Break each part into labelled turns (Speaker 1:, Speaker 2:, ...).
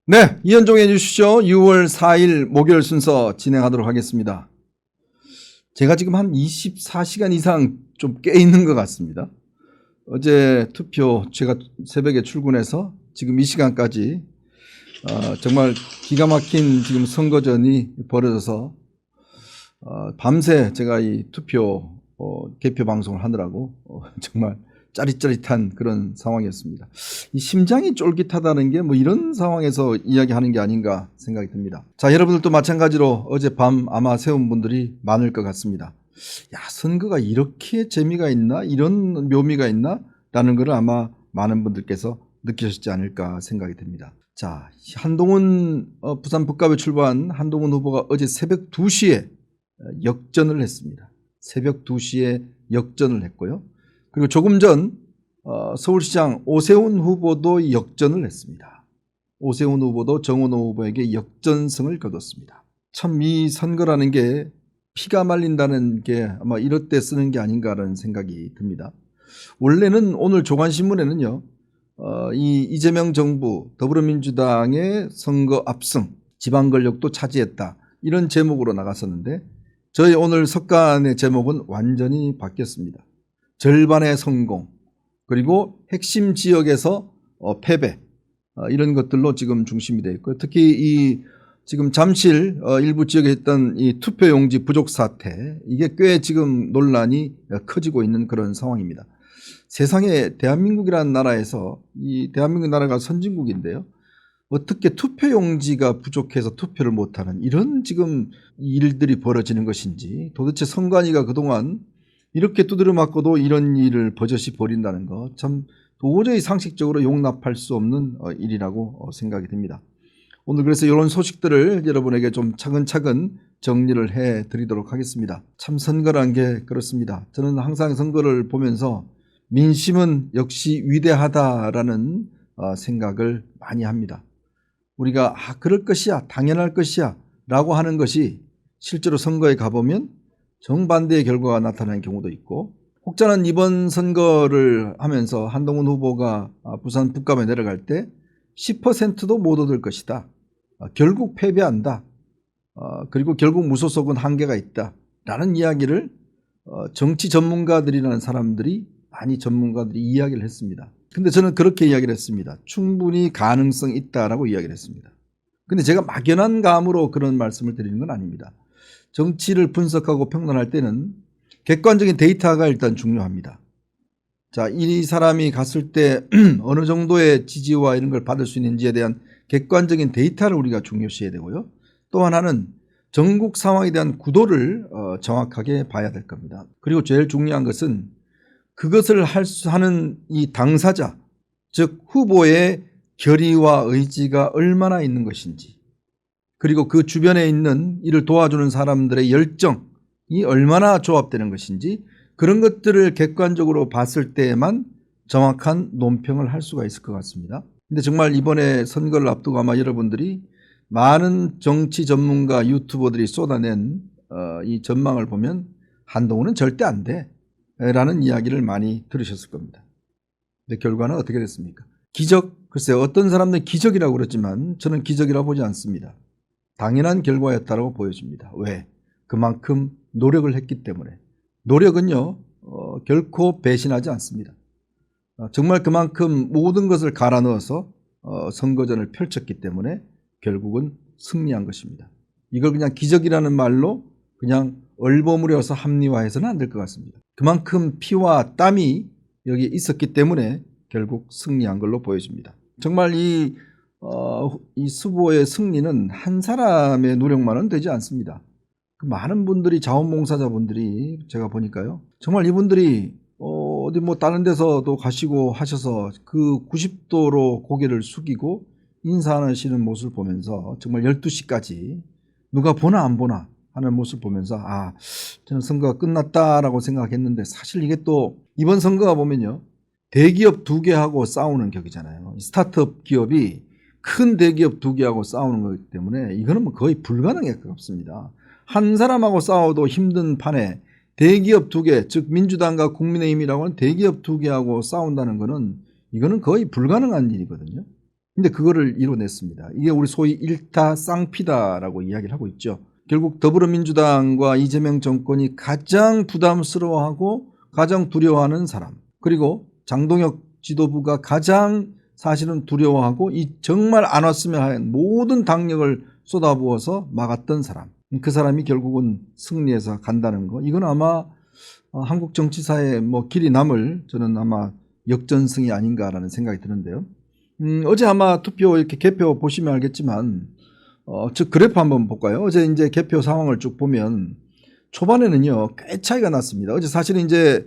Speaker 1: 네, 이현종의 뉴스쇼 6월 4일 목요일 순서 진행하도록 하겠습니다. 제가 지금 한 24시간 이상 좀 깨 있는 것 같습니다. 어제 투표 제가 새벽에 출근해서 지금 이 시간까지 정말 기가 막힌 지금 선거전이 벌어져서 밤새 제가 이 투표 개표 방송을 하느라고 정말 짜릿짜릿한 그런 상황이었습니다. 이 심장이 쫄깃하다는 게 뭐 이런 상황에서 이야기하는 게 아닌가 생각이 듭니다. 자, 여러분들도 마찬가지로 어젯밤 아마 세운 분들이 많을 것 같습니다. 야, 선거가 이렇게 재미가 있나? 이런 묘미가 있나? 라는 것을 아마 많은 분들께서 느끼셨지 않을까 생각이 듭니다. 자, 한동훈 부산 북갑에 출마한 한동훈 후보가 어제 새벽 2시에 역전을 했습니다. 새벽 2시에 역전을 했고요. 그리고 조금 전 서울시장 오세훈 후보도 역전을 했습니다. 오세훈 후보도 정은호 후보에게 역전승을 거뒀습니다. 참 이 선거라는 게 피가 말린다는 게 아마 이럴 때 쓰는 게 아닌가라는 생각이 듭니다. 원래는 오늘 조간신문에는요, 이재명 정부 더불어민주당의 선거 압승, 지방 권력도 차지했다, 이런 제목으로 나갔었는데 저희 오늘 석간의 제목은 완전히 바뀌었습니다. 절반의 성공, 그리고 핵심 지역에서 패배, 이런 것들로 지금 중심이 되어 있고요. 특히 이 지금 잠실 일부 지역에 있던 이 투표용지 부족 사태, 이게 꽤 지금 논란이 커지고 있는 그런 상황입니다. 세상에 대한민국이라는 나라에서, 이 대한민국 나라가 선진국인데요, 어떻게 투표용지가 부족해서 투표를 못하는 이런 지금 일들이 벌어지는 것인지, 도대체 선관위가 그동안 이렇게 두드려 맞고도 이런 일을 버젓이 벌인다는 거 참 도저히 상식적으로 용납할 수 없는 일이라고 생각이 듭니다. 오늘 그래서 이런 소식들을 여러분에게 좀 차근차근 정리를 해드리도록 하겠습니다. 참 선거란 게 그렇습니다. 저는 항상 선거를 보면서 민심은 역시 위대하다라는 생각을 많이 합니다. 우리가 그럴 것이야, 당연할 것이야 라고 하는 것이 실제로 선거에 가보면 정반대의 결과가 나타나는 경우도 있고, 혹자는 이번 선거를 하면서 한동훈 후보가 부산 북감에 내려갈 때 10%도 못 얻을 것이다, 결국 패배한다, 그리고 결국 무소속은 한계가 있다 라는 이야기를 정치 전문가들이라는 사람들이, 많이 전문가들이 이야기를 했습니다. 근데 저는 그렇게 이야기를 했습니다. 충분히 가능성 있다라고 이야기를 했습니다. 근데 제가 막연한 감으로 그런 말씀을 드리는 건 아닙니다. 정치를 분석하고 평론할 때는 객관적인 데이터가 일단 중요합니다. 자, 이 사람이 갔을 때 어느 정도의 지지와 이런 걸 받을 수 있는지에 대한 객관적인 데이터를 우리가 중요시해야 되고요. 또 하나는 전국 상황에 대한 구도를 정확하게 봐야 될 겁니다. 그리고 제일 중요한 것은 그것을 하는 이 당사자, 즉 후보의 결의와 의지가 얼마나 있는 것인지, 그리고 그 주변에 있는 이를 도와주는 사람들의 열정이 얼마나 조합되는 것인지, 그런 것들을 객관적으로 봤을 때에만 정확한 논평을 할 수가 있을 것 같습니다. 근데 정말 이번에 선거를 앞두고 아마 여러분들이 많은 정치 전문가 유튜버들이 쏟아낸 이 전망을 보면 한동훈은 절대 안 돼 라는 이야기를 많이 들으셨을 겁니다. 근데 결과는 어떻게 됐습니까? 기적, 글쎄요, 어떤 사람들은 기적이라고 그러지만 저는 기적이라고 보지 않습니다. 당연한 결과였다고 보여집니다. 왜? 그만큼 노력을 했기 때문에. 노력은요, 결코 배신하지 않습니다. 정말 그만큼 모든 것을 갈아 넣어서 선거전을 펼쳤기 때문에 결국은 승리한 것입니다. 이걸 그냥 기적이라는 말로 그냥 얼버무려서 합리화해서는 안 될 것 같습니다. 그만큼 피와 땀이 여기 있었기 때문에 결국 승리한 걸로 보여집니다. 정말 이 수보의 승리는 한 사람의 노력만은 되지 않습니다. 그 많은 분들이, 자원봉사자분들이 제가 보니까요, 정말 이분들이 어디 뭐 다른 데서도 가시고 하셔서 그 90도로 고개를 숙이고 인사하시는 모습을 보면서 정말 12시까지 누가 보나 안 보나 하는 모습을 보면서 저는 선거가 끝났다라고 생각했는데, 사실 이게 또 이번 선거가 보면요, 대기업 2개하고 싸우는 격이잖아요. 스타트업 기업이 큰 대기업 2개하고 싸우는 거기 때문에 이거는 뭐 거의 불가능에 가깝습니다. 한 사람하고 싸워도 힘든 판에 대기업 2개, 즉 민주당과 국민의힘이라고 하는 대기업 2개하고 싸운다는 거는 이거는 거의 불가능한 일이거든요. 근데 그거를 이뤄냈습니다. 이게 우리 소위 일타 쌍피다라고 이야기를 하고 있죠. 결국 더불어민주당과 이재명 정권이 가장 부담스러워하고 가장 두려워하는 사람, 그리고 장동혁 지도부가 가장 사실은 두려워하고 이 정말 안 왔으면 하는 모든 당력을 쏟아부어서 막았던 사람, 그 사람이 결국은 승리해서 간다는 거, 이건 아마 한국 정치사에 뭐 길이 남을 저는 아마 역전승이 아닌가라는 생각이 드는데요. 어제 아마 투표 이렇게 개표 보시면 알겠지만, 즉 그래프 한번 볼까요? 어제 이제 개표 상황을 쭉 보면 초반에는요 꽤 차이가 났습니다. 어제 사실은 이제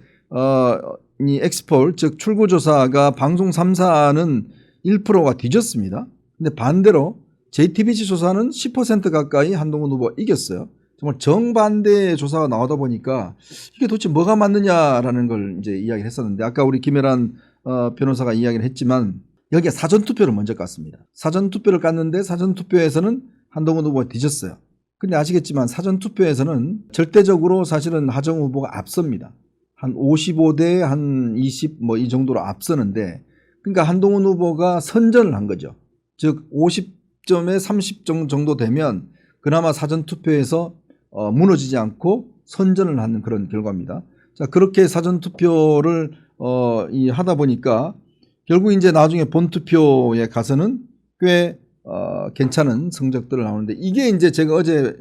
Speaker 1: 이 엑스폴 즉 출구조사가 방송 3사는 1%가 뒤졌습니다. 근데 반대로 JTBC 조사는 10% 가까이 한동훈 후보 이겼어요. 정말 정반대의 조사가 나오다 보니까 이게 도대체 뭐가 맞느냐라는 걸 이제 이야기를 했었는데, 아까 우리 김혜란 변호사가 이야기를 했지만 여기에 사전투표를 먼저 깠습니다. 사전투표를 깠는데 사전투표에서는 한동훈 후보가 뒤졌어요. 근데 아시겠지만 사전투표에서는 절대적으로 사실은 하정우 후보가 앞섭니다. 한 55대 한 20 뭐 이 정도로 앞서는데, 그러니까 한동훈 후보가 선전을 한 거죠. 즉 50점에 30점 정도 되면 그나마 사전투표에서 무너지지 않고 선전을 하는 그런 결과입니다. 자, 그렇게 사전투표를 하다 보니까 결국 이제 나중에 본투표에 가서는 꽤 괜찮은 성적들을 나오는데, 이게 이제 제가 어제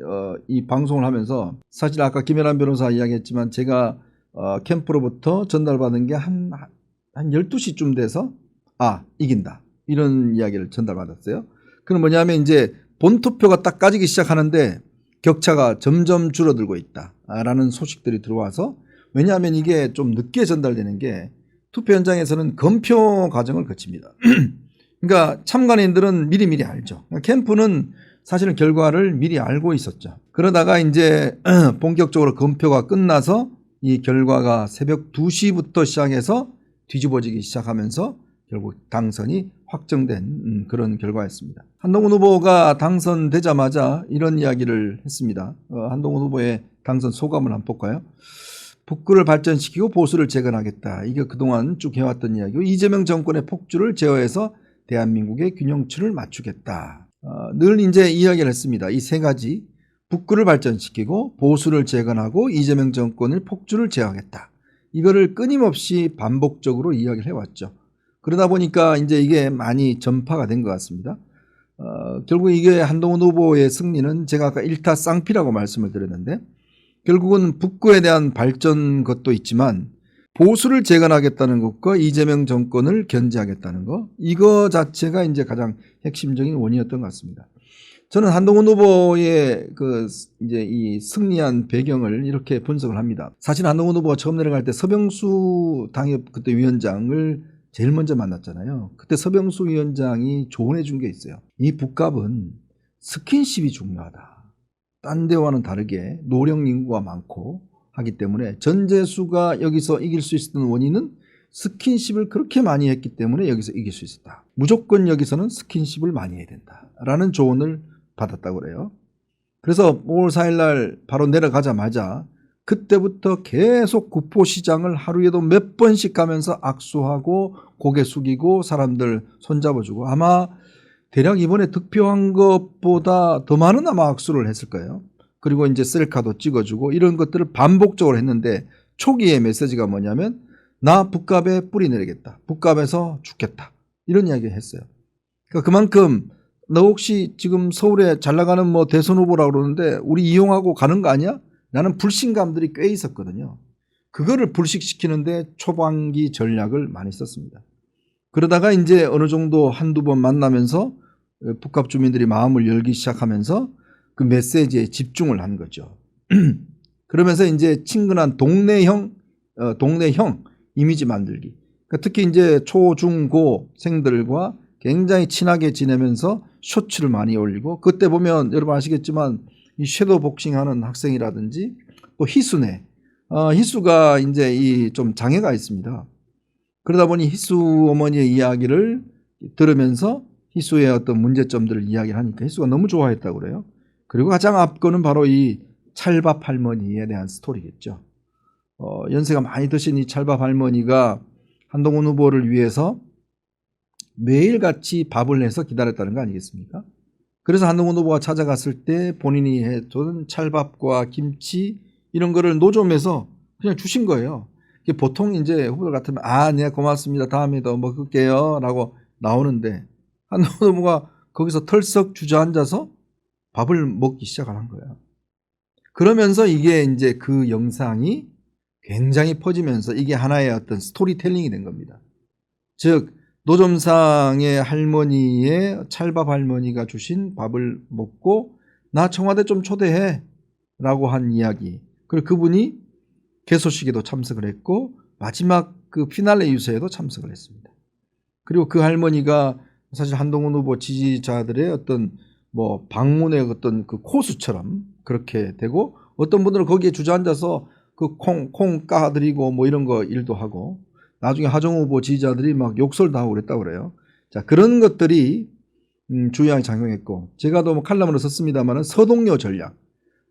Speaker 1: 이 방송을 하면서 사실 아까 김혜란 변호사 이야기했지만 제가 캠프로부터 전달받은 게 한 12시쯤 돼서 이긴다 이런 이야기를 전달받았어요. 그건 뭐냐면 이제 본투표가 딱 까지기 시작하는데 격차가 점점 줄어들고 있다라는 소식들이 들어와서, 왜냐하면 이게 좀 늦게 전달되는 게 투표 현장에서는 검표 과정을 거칩니다. 그러니까 참관인들은 미리미리 알죠. 캠프는 사실은 결과를 미리 알고 있었죠. 그러다가 이제 본격적으로 검표가 끝나서 이 결과가 새벽 2시부터 시작해서 뒤집어지기 시작하면서 결국 당선이 확정된 그런 결과였습니다. 한동훈 후보가 당선되자마자 이런 이야기를 했습니다. 한동훈 후보의 당선 소감을 한번 볼까요? 북구를 발전시키고 보수를 재건하겠다. 이게 그동안 쭉 해왔던 이야기고, 이재명 정권의 폭주를 제어해서 대한민국의 균형추를 맞추겠다. 늘 이제 이야기를 했습니다. 이 세 가지, 북구를 발전시키고 보수를 재건하고 이재명 정권의 폭주를 제어하겠다. 이거를 끊임없이 반복적으로 이야기를 해왔죠. 그러다 보니까 이제 이게 많이 전파가 된 것 같습니다. 결국 이게 한동훈 후보의 승리는 제가 아까 일타 쌍피라고 말씀을 드렸는데, 결국은 북구에 대한 발전 것도 있지만 보수를 재건하겠다는 것과 이재명 정권을 견제하겠다는 것, 이거 자체가 이제 가장 핵심적인 원인이었던 것 같습니다. 저는 한동훈 후보의 이제 이 승리한 배경을 이렇게 분석을 합니다. 사실 한동훈 후보가 처음 내려갈 때 서병수 당협 그때 위원장을 제일 먼저 만났잖아요. 그때 서병수 위원장이 조언해 준 게 있어요. 이 북갑은 스킨십이 중요하다. 딴 데와는 다르게 노령 인구가 많고 하기 때문에 전재수가 여기서 이길 수 있었던 원인은 스킨십을 그렇게 많이 했기 때문에 여기서 이길 수 있었다. 무조건 여기서는 스킨십을 많이 해야 된다라는 조언을 받았다고 그래요. 그래서 5월 4일 날 바로 내려가자마자 그때부터 계속 구포시장을 하루에도 몇 번씩 가면서 악수하고 고개 숙이고 사람들 손잡아주고, 아마 대략 이번에 득표한 것보다 더 많은 아마 악수를 했을 거예요. 그리고 이제 셀카도 찍어주고 이런 것들을 반복적으로 했는데, 초기의 메시지가 뭐냐면 나 북갑에 뿌리 내리겠다. 북갑에서 죽겠다. 이런 이야기 했어요. 그러니까 그만큼 너 혹시 지금 서울에 잘 나가는 뭐 대선 후보라고 그러는데 우리 이용하고 가는 거 아니야? 라는 불신감들이 꽤 있었거든요. 그거를 불식시키는데 초반기 전략을 많이 썼습니다. 그러다가 이제 어느 정도 한두 번 만나면서 북갑 주민들이 마음을 열기 시작하면서 그 메시지에 집중을 한 거죠. 그러면서 이제 친근한 동네형 이미지 만들기. 그러니까 특히 이제 초, 중, 고생들과 굉장히 친하게 지내면서 쇼츠를 많이 올리고, 그때 보면 여러분 아시겠지만 이 섀도우 복싱하는 학생이라든지 또 희수네, 희수가 이제 이 좀 장애가 있습니다. 그러다 보니 희수 어머니의 이야기를 들으면서 희수의 어떤 문제점들을 이야기를 하니까 희수가 너무 좋아했다고 그래요. 그리고 가장 앞거는 바로 이 찰밥 할머니에 대한 스토리겠죠. 연세가 많이 드신 이 찰밥 할머니가 한동훈 후보를 위해서 매일같이 밥을 해서 기다렸다는 거 아니겠습니까? 그래서 한동훈 후보가 찾아갔을 때 본인이 해준 찰밥과 김치 이런 거를 노점에서 그냥 주신 거예요. 보통 이제 후보들 같으면 네 고맙습니다. 다음에 더 먹을게요 라고 나오는데 한동훈 후보가 거기서 털썩 주저앉아서 밥을 먹기 시작한 거예요. 그러면서 이게 이제 그 영상이 굉장히 퍼지면서 이게 하나의 어떤 스토리텔링이 된 겁니다. 즉 노점상의 할머니의 찰밥 할머니가 주신 밥을 먹고 나 청와대 좀 초대해 라고 한 이야기. 그리고 그분이 개소식에도 참석을 했고 마지막 그 피날레 유세에도 참석을 했습니다. 그리고 그 할머니가 사실 한동훈 후보 지지자들의 어떤 뭐 방문의 어떤 그 코스처럼 그렇게 되고 어떤 분들은 거기에 주저앉아서 그 콩 까드리고 뭐 이런 거 일도 하고 나중에 하정우 후보 지지자들이 막 욕설도 하고 그랬다고 그래요. 자, 그런 것들이 중요하게 작용했고 제가 또 뭐 칼럼으로 썼습니다만은 서동요 전략.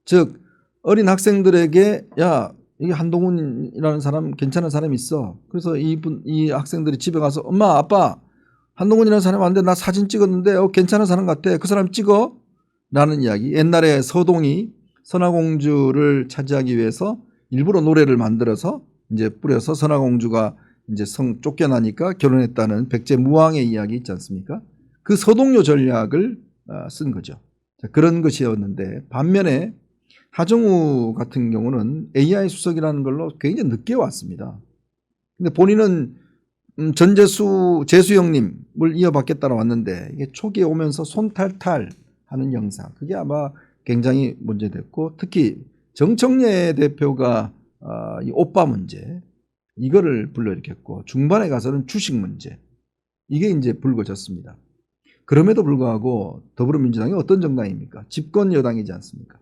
Speaker 1: 즉 어린 학생들에게 야 이게 한동훈이라는 사람 괜찮은 사람이 있어. 그래서 이 학생들이 집에 가서 엄마 아빠 한동훈이라는 사람 왔는데 나 사진 찍었는데 괜찮은 사람 같아. 그 사람 찍어? 라는 이야기. 옛날에 서동이 선화공주를 차지하기 위해서 일부러 노래를 만들어서 이제 뿌려서 선화공주가 이제 쫓겨나니까 결혼했다는 백제무왕의 이야기 있지 않습니까? 그 서동요 전략을 쓴 거죠. 자, 그런 것이었는데 반면에 하정우 같은 경우는 AI 수석이라는 걸로 굉장히 늦게 왔습니다. 근데 본인은 제수형님을 이어받겠다고 왔는데 이게 초기에 오면서 손 탈탈 하는 영상 그게 아마 굉장히 문제됐고 특히 정청래 대표가 이 오빠 문제 이거를 불러일으켰고 중반에 가서는 주식 문제 이게 이제 불거졌습니다. 그럼에도 불구하고 더불어민주당이 어떤 정당입니까? 집권 여당이지 않습니까?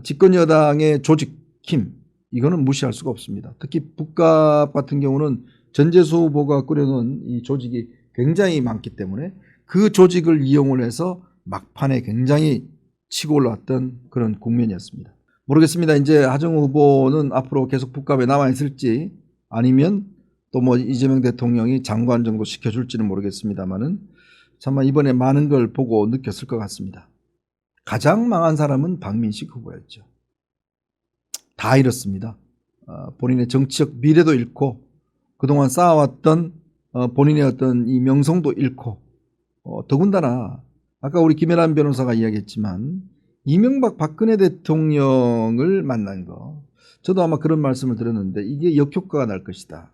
Speaker 1: 집권 여당의 조직 힘 이거는 무시할 수가 없습니다. 특히 북갑 같은 경우는 전재수 후보가 꾸려놓은 이 조직이 굉장히 많기 때문에 그 조직을 이용을 해서 막판에 굉장히 치고 올라왔던 그런 국면이었습니다. 모르겠습니다. 이제 하정우 후보는 앞으로 계속 북갑에 남아있을지 아니면 또 뭐 이재명 대통령이 장관 정도 시켜줄지는 모르겠습니다만은 정말 이번에 많은 걸 보고 느꼈을 것 같습니다. 가장 망한 사람은 박민식 후보였죠. 다 잃었습니다. 본인의 정치적 미래도 잃고 그동안 쌓아왔던 본인의 어떤 이 명성도 잃고 더군다나 아까 우리 김혜란 변호사가 이야기했지만 이명박 박근혜 대통령을 만난 거 저도 아마 그런 말씀을 드렸는데 이게 역효과가 날 것이다.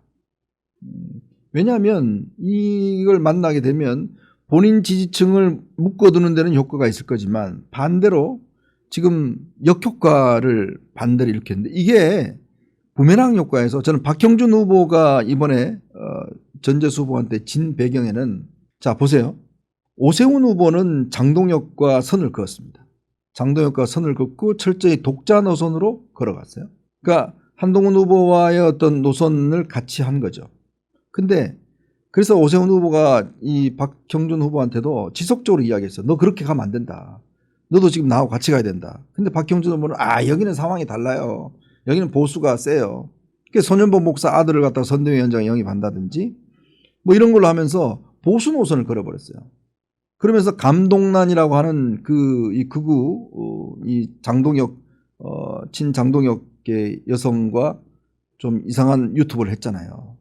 Speaker 1: 왜냐하면 이걸 만나게 되면 본인 지지층을 묶어두는 데는 효과가 있을 거지만 반대로 지금 역효과를 반대로 일으켰는데 이게 부메랑 효과에서 저는 박형준 후보가 이번에 전재수 후보한테 진 배경에는 자 보세요. 오세훈 후보는 장동혁과 선을 그었습니다. 장동혁과 선을 긋고 철저히 독자 노선으로 걸어갔어요. 그러니까 한동훈 후보와의 어떤 노선을 같이 한 거죠. 근데 그래서 오세훈 후보가 이 박형준 후보한테도 지속적으로 이야기했어요. 너 그렇게 가면 안 된다. 너도 지금 나하고 같이 가야 된다. 근데 박형준 후보는 여기는 상황이 달라요. 여기는 보수가 세요. 그러니까 손현보 목사 아들을 갖다가 선대위원장에 영입한다든지 뭐 이런 걸로 하면서 보수 노선을 걸어버렸어요. 그러면서 감동란이라고 하는 이 극우 이 장동혁 친장동혁의 여성과 좀 이상한 유튜브를 했잖아요.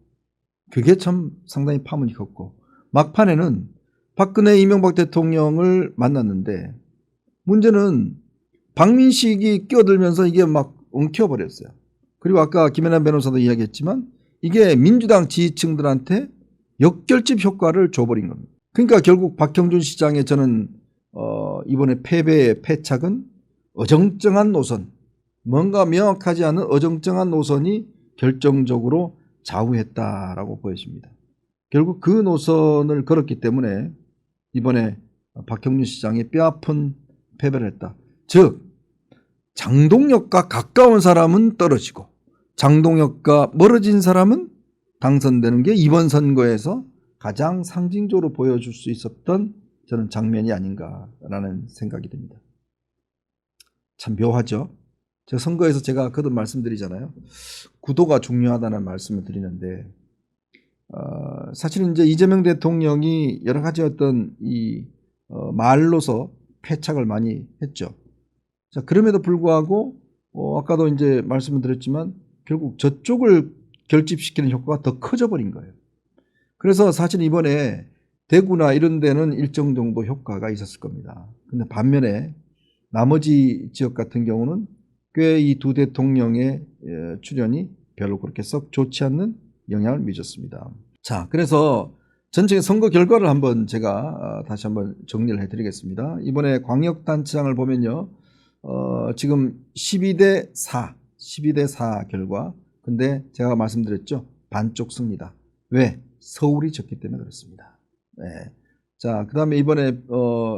Speaker 1: 그게 참 상당히 파문이 컸고 막판에는 박근혜 이명박 대통령을 만났는데 문제는 박민식이 끼어들면서 이게 막 엉켜버렸어요. 그리고 아까 김혜란 변호사도 이야기했지만 이게 민주당 지지층들한테 역결집 효과를 줘버린 겁니다. 그러니까 결국 박형준 시장의 저는 이번에 패배의 패착은 어정쩡한 노선 뭔가 명확하지 않은 어정쩡한 노선이 결정적으로 좌우했다라고 보여집니다. 결국 그 노선을 걸었기 때문에 이번에 박형준 시장이 뼈아픈 패배를 했다. 즉 장동혁과 가까운 사람은 떨어지고 장동혁과 멀어진 사람은 당선되는 게 이번 선거에서 가장 상징적으로 보여줄 수 있었던 저는 장면이 아닌가라는 생각이 듭니다. 참 묘하죠. 제가 선거에서 제가 거듭 말씀드리잖아요. 구도가 중요하다는 말씀을 드리는데 사실은 이제 이재명 대통령이 여러 가지 어떤 말로서 패착을 많이 했죠. 자, 그럼에도 불구하고 아까도 이제 말씀을 드렸지만 결국 저쪽을 결집시키는 효과가 더 커져 버린 거예요. 그래서 사실 이번에 대구나 이런 데는 일정 정도 효과가 있었을 겁니다. 근데 반면에 나머지 지역 같은 경우는 꽤 이 두 대통령의 출연이 별로 그렇게 썩 좋지 않는 영향을 미쳤습니다. 자, 그래서 전체 선거 결과를 한번 제가 다시 한번 정리를 해드리겠습니다. 이번에 광역단체장을 보면요, 지금 12대 4 결과. 근데 제가 말씀드렸죠, 반쪽 승리다. 왜? 서울이 졌기 때문에 그렇습니다. 네. 자, 그 다음에 이번에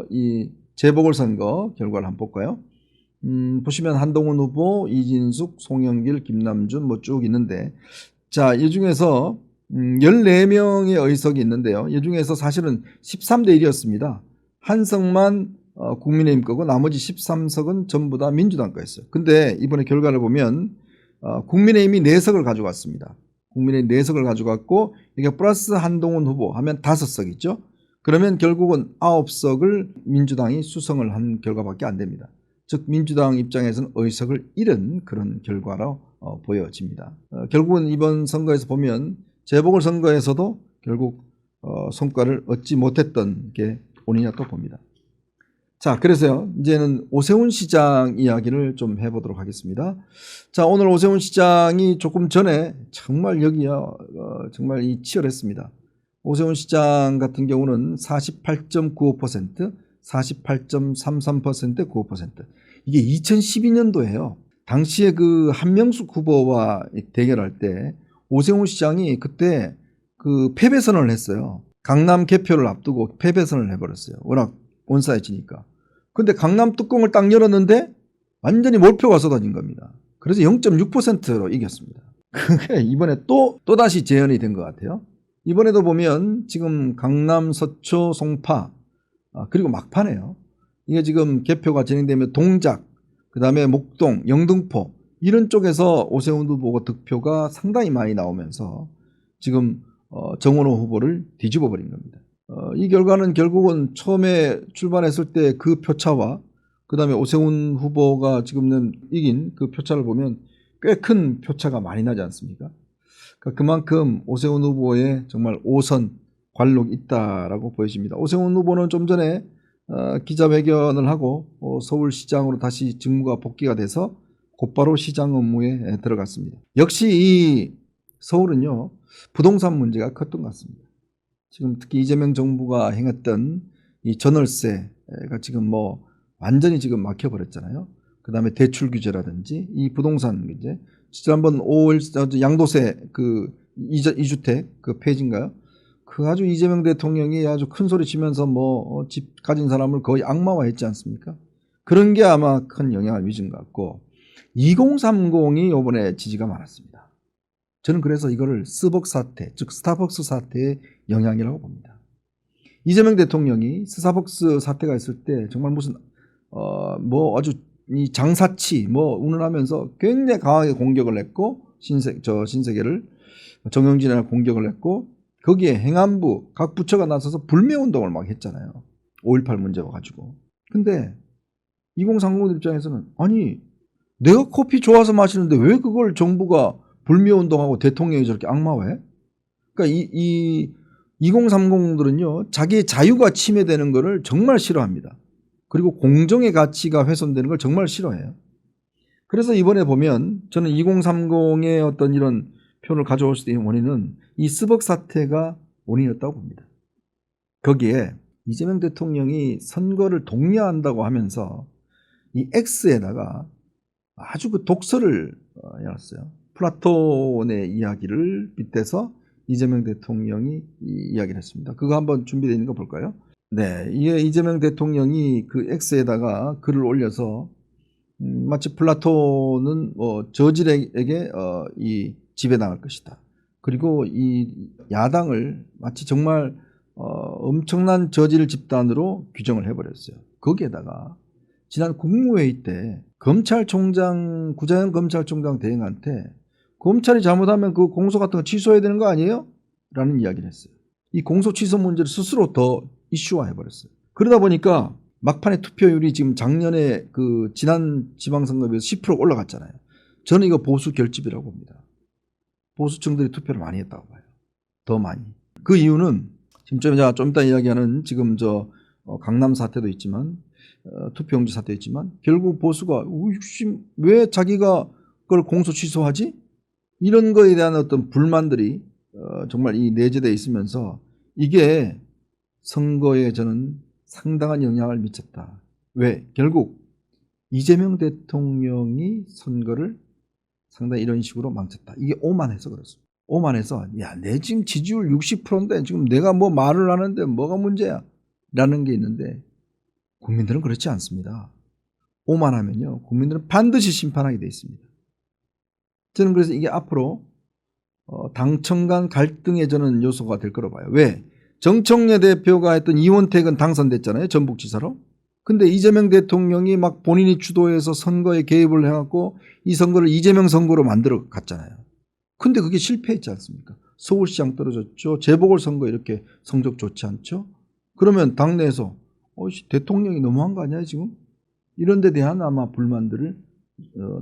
Speaker 1: 이 재보궐선거 결과를 한번 볼까요? 보시면 한동훈 후보, 이진숙, 송영길, 김남준 뭐 쭉 있는데, 자, 이 중에서 14명의 의석이 있는데요. 이 중에서 사실은 13대 1이었습니다. 한석만 국민의힘 거고 나머지 13석은 전부 다 민주당 거였어요. 근데 이번에 결과를 보면 국민의힘이 4석을 가져갔습니다. 국민의힘 4석을 가져갔고 이게 플러스 한동훈 후보 하면 5석 있죠. 그러면 결국은 9석을 민주당이 수성을 한 결과밖에 안 됩니다. 즉 민주당 입장에서는 의석을 잃은 그런 결과로 보여집니다. 결국은 이번 선거에서 보면 재보궐선거에서도 결국 성과를 얻지 못했던 게 원인이었다고 봅니다. 자, 그래서요, 이제는 오세훈 시장 이야기를 좀 해보도록 하겠습니다. 자, 오늘 오세훈 시장이 조금 전에 정말 여기요, 정말 치열했습니다. 오세훈 시장 같은 경우는 48.95%, 48.33%, 95%. 이게 2012년도예요. 당시에 그 한명숙 후보와 대결할 때 오세훈 시장이 그때 그 패배 선언을 했어요. 강남 개표를 앞두고 패배 선언을 해버렸어요. 워낙 온사해지니까. 근데 강남 뚜껑을 딱 열었는데 완전히 몰표가 쏟아진 겁니다. 그래서 0.6%로 이겼습니다. 그게 이번에 또다시 재현이 된 것 같아요. 이번에도 보면 지금 강남, 서초, 송파, 그리고 막판에요. 이게 지금 개표가 진행되면 동작, 그 다음에 목동, 영등포 이런 쪽에서 오세훈 후보 득표가 상당히 많이 나오면서 지금 정원호 후보를 뒤집어 버린 겁니다. 이 결과는 결국은 처음에 출발했을 때 그 표차와 그 다음에 오세훈 후보가 지금 이긴 그 표차를 보면 꽤 큰 표차가 많이 나지 않습니까? 그러니까 그만큼 오세훈 후보의 정말 5선 관록이 있다라고 보여집니다. 오세훈 후보는 좀 전에 기자회견을 하고 서울시장으로 다시 직무가 복귀가 돼서 곧바로 시장 업무에 들어갔습니다. 역시 이 서울은요, 부동산 문제가 컸던 것 같습니다. 지금 특히 이재명 정부가 행했던 이 전월세가 지금 뭐 완전히 지금 막혀버렸잖아요. 그 다음에 대출 규제라든지 이 부동산 문제. 지난번 5월 양도세 그 2주택 그 폐지인가요? 그 아주 이재명 대통령이 아주 큰 소리 치면서 뭐 집 가진 사람을 거의 악마화했지 않습니까? 그런 게 아마 큰 영향을 미친 것 같고 2030이 이번에 지지가 많았습니다. 저는 그래서 이거를 스벅 사태, 즉 스타벅스 사태의 영향이라고 봅니다. 이재명 대통령이 스타벅스 사태가 있을 때 정말 무슨 뭐 아주 이 장사치 뭐 운운하면서 굉장히 강하게 공격을 했고 신세계를 정영진을 공격을 했고 거기에 행안부 각 부처가 나서서 불매운동을 막 했잖아요. 5.18 문제와 가지고. 근데 2030 입장에서는 아니 내가 커피 좋아서 마시는데 왜 그걸 정부가 불매운동하고 대통령이 저렇게 악마화해? 그러니까 이 2030들은요 자기의 자유가 침해되는 것을 정말 싫어합니다. 그리고 공정의 가치가 훼손되는 걸 정말 싫어해요. 그래서 이번에 보면 저는 2030의 어떤 이런 표를 가져올 수 있는 원인은 이 스벅 사태가 원인이었다고 봅니다. 거기에 이재명 대통령이 선거를 독려한다고 하면서 이 X에다가 아주 그 독서를 해놨어요. 플라톤의 이야기를 빗대서 이재명 대통령이 이야기를 했습니다. 그거 한번 준비되어 있는 거 볼까요? 네, 이게 이재명 대통령이 그 X에다가 글을 올려서 마치 플라톤은 저질에게 이 지배당할 것이다. 그리고 이 야당을 마치 정말 엄청난 저질 집단으로 규정을 해버렸어요. 거기에다가 지난 국무회의 때 검찰총장 구자현 검찰총장 대행한테 검찰이 잘못하면 그 공소 같은 거 취소해야 되는 거 아니에요? 라는 이야기를 했어요. 이 공소 취소 문제를 스스로 더 이슈화해 버렸어요. 그러다 보니까 막판에 투표율이 지금 작년에 그 지난 지방선거에 비해서 10% 올라갔잖아요. 저는 이거 보수 결집이라고 봅니다. 보수층들이 투표를 많이 했다고 봐요. 더 많이. 그 이유는 지금 좀 이따 이야기하는 지금 강남 사태도 있지만 투표용지 사태도 있지만 결국 보수가 왜 자기가 그걸 공소 취소하지? 이런 거에 대한 어떤 불만들이 정말 이 내재되어 있으면서 이게 선거에 저는 상당한 영향을 미쳤다. 왜? 결국 이재명 대통령이 선거를 상당히 이런 식으로 망쳤다. 이게 오만해서 그렇습니다. 오만해서 야, 내 지금 지지율 60%인데 지금 내가 뭐 말을 하는데 뭐가 문제야? 라는 게 있는데 국민들은 그렇지 않습니다. 오만하면요. 국민들은 반드시 심판하게 돼 있습니다. 저는 그래서 이게 앞으로 당청 간 갈등의 저는 요소가 될 거로 봐요. 왜? 정청래 대표가 했던 이원택은 당선됐잖아요. 전북지사로. 근데 이재명 대통령이 막 본인이 주도해서 선거에 개입을 해갖고 이 선거를 이재명 선거로 만들어 갔잖아요. 근데 그게 실패했지 않습니까? 서울시장 떨어졌죠. 재보궐선거 이렇게 성적 좋지 않죠. 그러면 당내에서 대통령이 너무한 거 아니야 지금? 이런 데 대한 아마 불만들을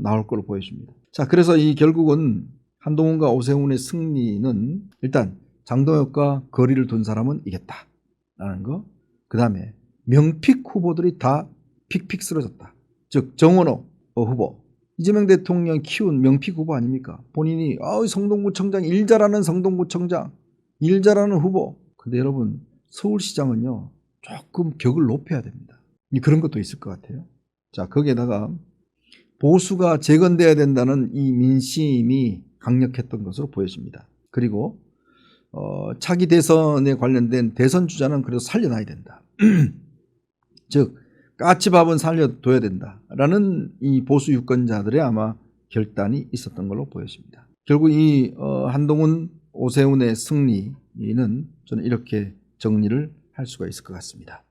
Speaker 1: 나올 거로 보여집니다. 자, 그래서 이 결국은 한동훈과 오세훈의 승리는 일단 장동혁과 거리를 둔 사람은 이겼다라는 거. 그 다음에 명픽 후보들이 다 픽픽 쓰러졌다. 즉 정원호 후보. 이재명 대통령 키운 명픽 후보 아닙니까? 본인이 성동구청장 일 잘하는 성동구청장 일 잘하는 후보. 근데 여러분 서울시장은요 조금 격을 높여야 됩니다. 그런 것도 있을 것 같아요. 자, 거기에다가 보수가 재건돼야 된다는 이 민심이 강력했던 것으로 보여집니다. 그리고 차기 대선에 관련된 대선 주자는 그래도 살려놔야 된다. 즉 까치밥은 살려둬야 된다라는 이 보수 유권자들의 아마 결단이 있었던 걸로 보여집니다. 결국 이 한동훈 오세훈의 승리는 저는 이렇게 정리를 할 수가 있을 것 같습니다.